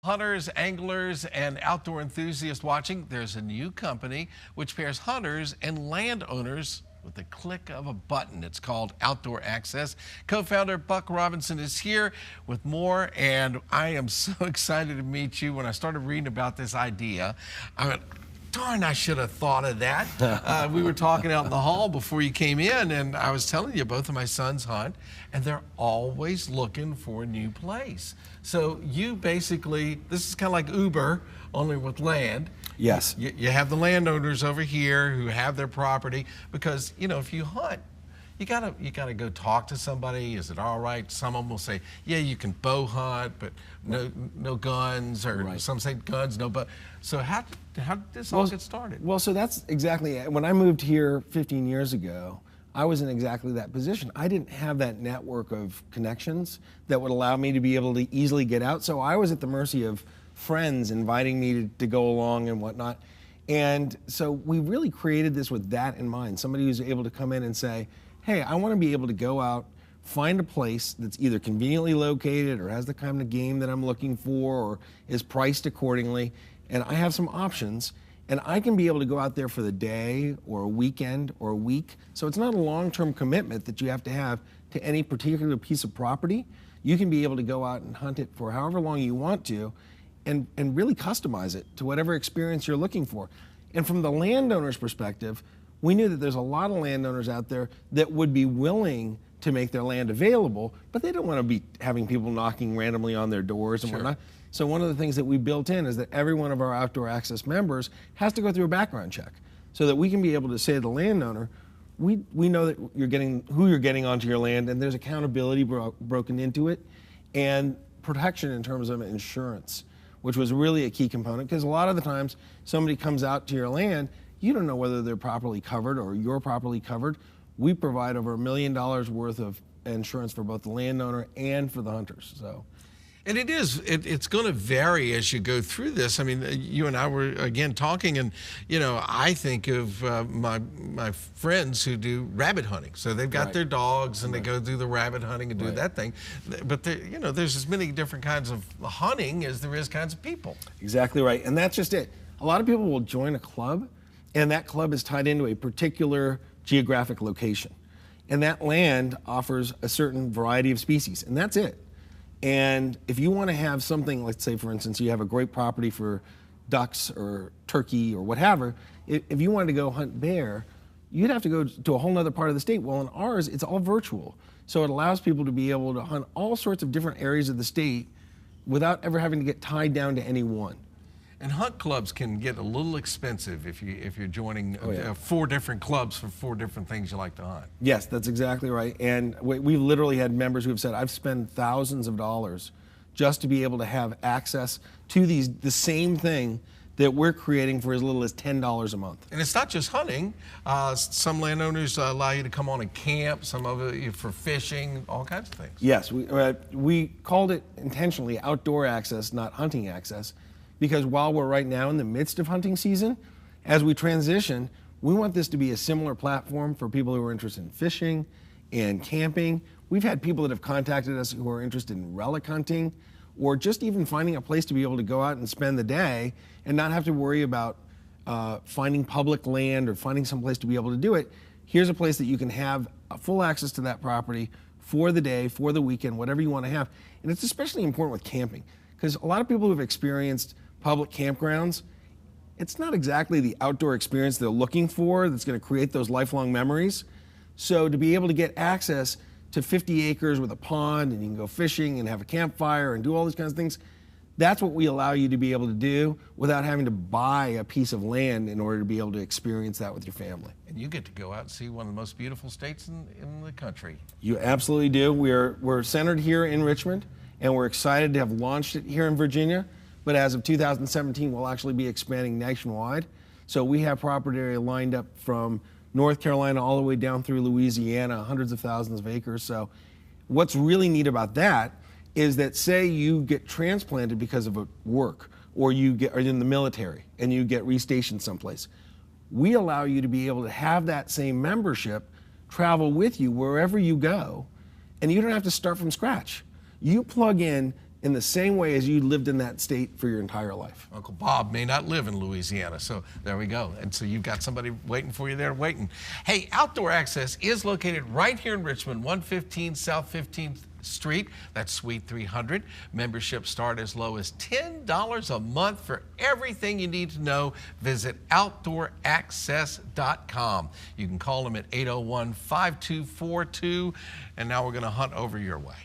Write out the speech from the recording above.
Hunters, anglers, and outdoor enthusiasts watching, there's a new company which pairs hunters and landowners with the click of a button. It's called Outdoor Access. Co-founder Buck Robinson is here with more, and I am so excited to meet you. When I started reading about this idea, I went, darn, I should have thought of that. We were talking out in the hall before you came in, and I was telling you both of my sons hunt, and they're always looking for a new place. So you basically, this is kind of like Uber, only with land. Yes. You have the landowners over here who have their property, because, you know, if you hunt, you gotta go talk to somebody. Is it all right? Some of them will say, yeah, you can bow hunt, but no guns, or right. Some say guns, no. But so how did this all get started? Well, so that's exactly, when I moved here 15 years ago, I was in exactly that position. I didn't have that network of connections that would allow me to be able to easily get out. So I was at the mercy of friends inviting me to go along and whatnot. And so we really created this with that in mind. Somebody who's able to come in and say, hey, I want to be able to go out, find a place that's either conveniently located or has the kind of game that I'm looking for or is priced accordingly, and I have some options, and I can be able to go out there for the day or a weekend or a week. So it's not a long-term commitment that you have to any particular piece of property. You can be able to go out and hunt it for however long you want to and really customize it to whatever experience you're looking for. And from the landowner's perspective, we knew that there's a lot of landowners out there that would be willing to make their land available, but they don't want to be having people knocking randomly on their doors and whatnot. So one of the things that we built in is that every one of our Outdoor Access members has to go through a background check, so that we can be able to say to the landowner, we know that who you're getting onto your land, and there's accountability broken into it, and protection in terms of insurance, which was really a key component, because a lot of the times somebody comes out to your land, you don't know whether they're properly covered or you're properly covered. We provide over $1 million worth of insurance for both the landowner and for the hunters. So. And it's going to vary as you go through this. I mean, you and I were, again, talking, and, you know, I think of my friends who do rabbit hunting. So they've got their dogs, and they go do the rabbit hunting and do that thing. But, you know, there's as many different kinds of hunting as there is kinds of people. Exactly right. And that's just it. A lot of people will join a club, and that club is tied into a particular geographic location. And that land offers a certain variety of species, and that's it. And if you want to have something, let's say, for instance, you have a great property for ducks or turkey or whatever, if you wanted to go hunt bear, you'd have to go to a whole other part of the state. Well, in ours, it's all virtual. So it allows people to be able to hunt all sorts of different areas of the state without ever having to get tied down to any one. And hunt clubs can get a little expensive if you're joining 4 different clubs for 4 different things you like to hunt. Yes, that's exactly right. And we literally had members who have said, I've spent thousands of dollars just to be able to have access to the same thing that we're creating for as little as $10 a month. And it's not just hunting. Some landowners allow you to come on and camp, some of it for fishing, all kinds of things. Yes, we called it intentionally outdoor access, not hunting access, because while we're right now in the midst of hunting season, as we transition, we want this to be a similar platform for people who are interested in fishing and camping. We've had people that have contacted us who are interested in relic hunting, or just even finding a place to be able to go out and spend the day and not have to worry about finding public land or finding some place to be able to do it. Here's a place that you can have full access to that property for the day, for the weekend, whatever you want to have. And it's especially important with camping, because a lot of people who've experienced public campgrounds, it's not exactly the outdoor experience they're looking for that's going to create those lifelong memories. So to be able to get access to 50 acres with a pond, and you can go fishing and have a campfire and do all these kinds of things, that's what we allow you to be able to do without having to buy a piece of land in order to be able to experience that with your family. And you get to go out and see one of the most beautiful states in the country. You absolutely do. We're centered here in Richmond, and we're excited to have launched it here in Virginia. But as of 2017, we'll actually be expanding nationwide. So we have property area lined up from North Carolina all the way down through Louisiana, hundreds of thousands of acres. So what's really neat about that is that, say you get transplanted because of work, or you are in the military and you get restationed someplace, we allow you to be able to have that same membership travel with you wherever you go, and you don't have to start from scratch. You plug in in the same way as you lived in that state for your entire life. Uncle Bob may not live in Louisiana, so there we go. And so you've got somebody waiting for you there waiting. Hey, Outdoor Access is located right here in Richmond, 115 South 15th Street. That's Suite 300. Memberships start as low as $10 a month for everything you need to know. Visit OutdoorAccess.com. You can call them at 801-5242. And now we're going to hunt over your way.